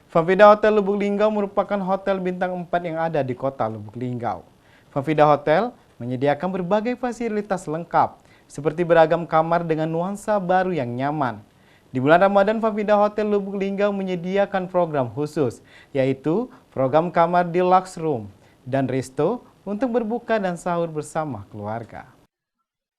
Famfida Hotel Lubuk Linggau merupakan hotel bintang 4 yang ada di kota Lubuk Linggau. Famfida Hotel menyediakan berbagai fasilitas lengkap, seperti beragam kamar dengan nuansa baru yang nyaman. Di bulan Ramadan, Famfida Hotel Lubuk Linggau menyediakan program khusus, yaitu program kamar deluxe room dan resto untuk berbuka dan sahur bersama keluarga.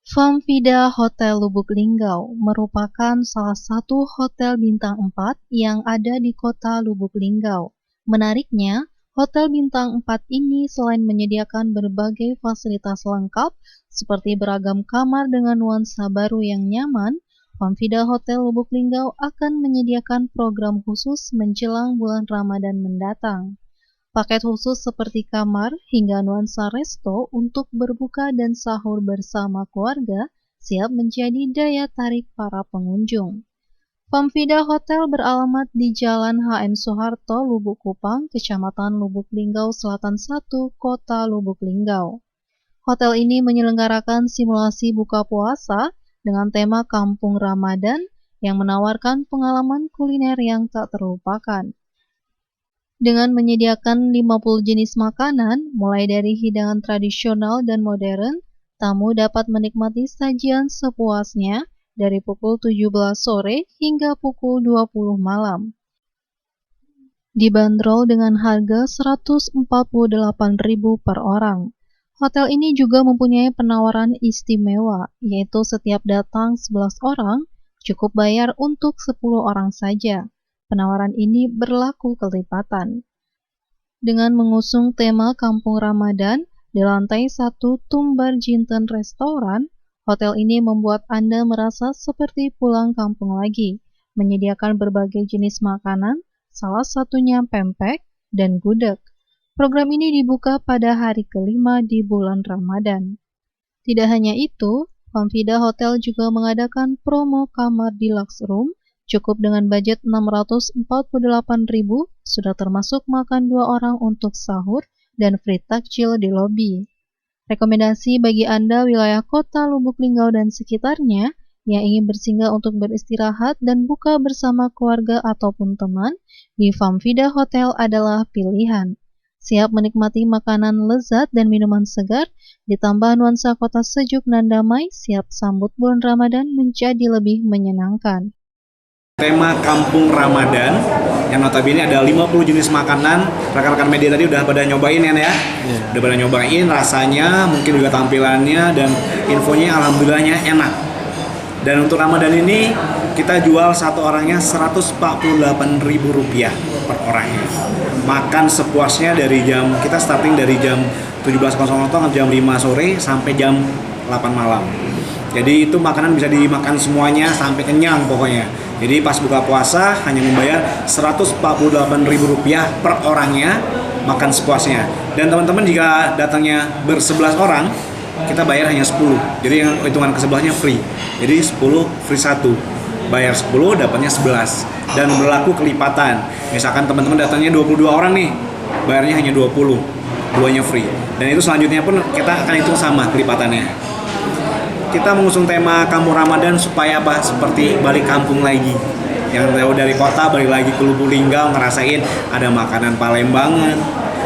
Famfida Hotel Lubuk Linggau merupakan salah satu hotel bintang 4 yang ada di kota Lubuk Linggau. Menariknya, hotel bintang 4 ini selain menyediakan berbagai fasilitas lengkap seperti beragam kamar dengan nuansa baru yang nyaman, Famfida Hotel Lubuk Linggau akan menyediakan program khusus menjelang bulan Ramadan mendatang. Paket khusus seperti kamar hingga nuansa resto untuk berbuka dan sahur bersama keluarga siap menjadi daya tarik para pengunjung. Famfida Hotel beralamat di Jalan HM Soeharto, Lubuk Kupang, Kecamatan Lubuk Linggau Selatan 1, Kota Lubuk Linggau. Hotel ini menyelenggarakan simulasi buka puasa dengan tema Kampung Ramadan yang menawarkan pengalaman kuliner yang tak terlupakan. Dengan menyediakan 50 jenis makanan, mulai dari hidangan tradisional dan modern, tamu dapat menikmati sajian sepuasnya dari pukul 17 sore hingga pukul 20 malam. Dibanderol dengan harga Rp148.000 per orang. Hotel ini juga mempunyai penawaran istimewa, yaitu setiap datang 11 orang, cukup bayar untuk 10 orang saja. Penawaran ini berlaku kelipatan. Dengan mengusung tema Kampung Ramadan, di lantai 1 Tumbar Jinten Restoran, hotel ini membuat Anda merasa seperti pulang kampung lagi, menyediakan berbagai jenis makanan, salah satunya pempek dan gudeg. Program ini dibuka pada hari kelima di bulan Ramadan. Tidak hanya itu, Famfida Hotel juga mengadakan promo kamar deluxe room. Cukup dengan budget Rp648.000, sudah termasuk makan 2 orang untuk sahur dan free takjil di lobi. Rekomendasi bagi Anda wilayah kota Lubuk Linggau dan sekitarnya yang ingin bersinggah untuk beristirahat dan buka bersama keluarga ataupun teman, di Famfida Hotel adalah pilihan. Siap menikmati makanan lezat dan minuman segar, ditambah nuansa kota sejuk dan damai, siap sambut bulan Ramadan menjadi lebih menyenangkan. Tema Kampung Ramadan yang notabene ada 50 jenis makanan. Rekan-rekan media tadi udah pada nyobain ya? Udah pada nyobain rasanya, mungkin juga tampilannya dan infonya alhamdulillahnya enak. Dan untuk Ramadan ini kita jual satu orangnya Rp148.000 per orangnya. Makan sepuasnya dari kita starting dari jam 17.00 jam 5 sore sampai jam 8 malam. Jadi itu makanan bisa dimakan semuanya sampai kenyang pokoknya. Jadi pas buka puasa hanya membayar Rp148.000 per orangnya, makan sepuasnya. Dan teman-teman jika datangnya ber-11 orang, kita bayar hanya 10. Jadi yang hitungan ke sebelahnya free. Jadi 10 free 1. Bayar 10 dapatnya 11. Dan berlaku kelipatan. Misalkan teman-teman datangnya 22 orang nih, bayarnya hanya 20. Duanya free. Dan itu selanjutnya pun kita akan hitung sama kelipatannya. Kita mengusung tema Kampung Ramadan supaya apa? Seperti balik kampung lagi. Yang jauh dari kota balik lagi ke Lubuk Linggau ngerasain ada makanan Palembangan.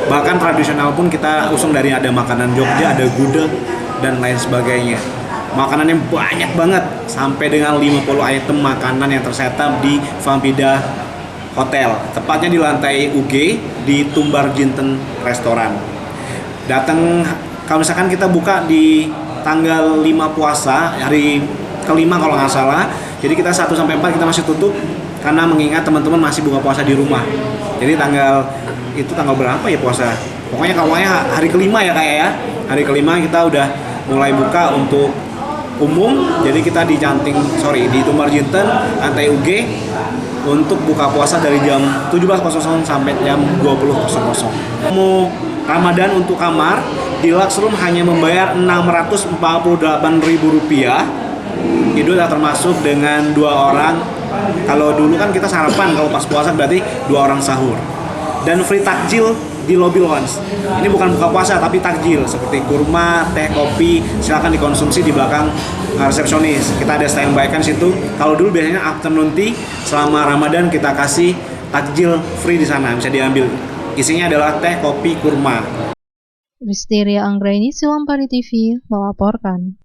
Bahkan tradisional pun kita usung dari ada makanan Jogja, ada gudeg dan lain sebagainya. Makanannya banyak banget sampai dengan 50 item makanan yang tersetup di Famfida Hotel. Tepatnya di lantai UG di Tumbar Jinten Restoran. Datang kalau misalkan kita buka di tanggal 5 puasa, hari kelima kalau nggak salah. Jadi kita 1 sampai 4 kita masih tutup karena mengingat teman-teman masih buka puasa di rumah. Jadi tanggal berapa ya puasa? Pokoknya hari kelima ya kayak ya. Hari kelima kita udah mulai buka untuk umum. Jadi kita di Tumbar Jinten lantai UG untuk buka puasa dari jam 17.00 sampai jam 20.00. Mau Ramadan untuk kamar deluxe room hanya membayar Rp648.000. Itu udah termasuk dengan 2 orang. Kalau dulu kan kita sarapan, kalau pas puasa berarti 2 orang sahur. Dan free takjil di lobby lounge. Ini bukan buka puasa tapi takjil seperti kurma, teh, kopi, silakan dikonsumsi di belakang resepsionis. Kita ada standby kan situ. Kalau dulu biasanya afternoon tea selama Ramadan kita kasih takjil free di sana, bisa diambil. Isinya adalah teh, kopi, kurma. Rizteria Anggraini, Silampari TV, melaporkan.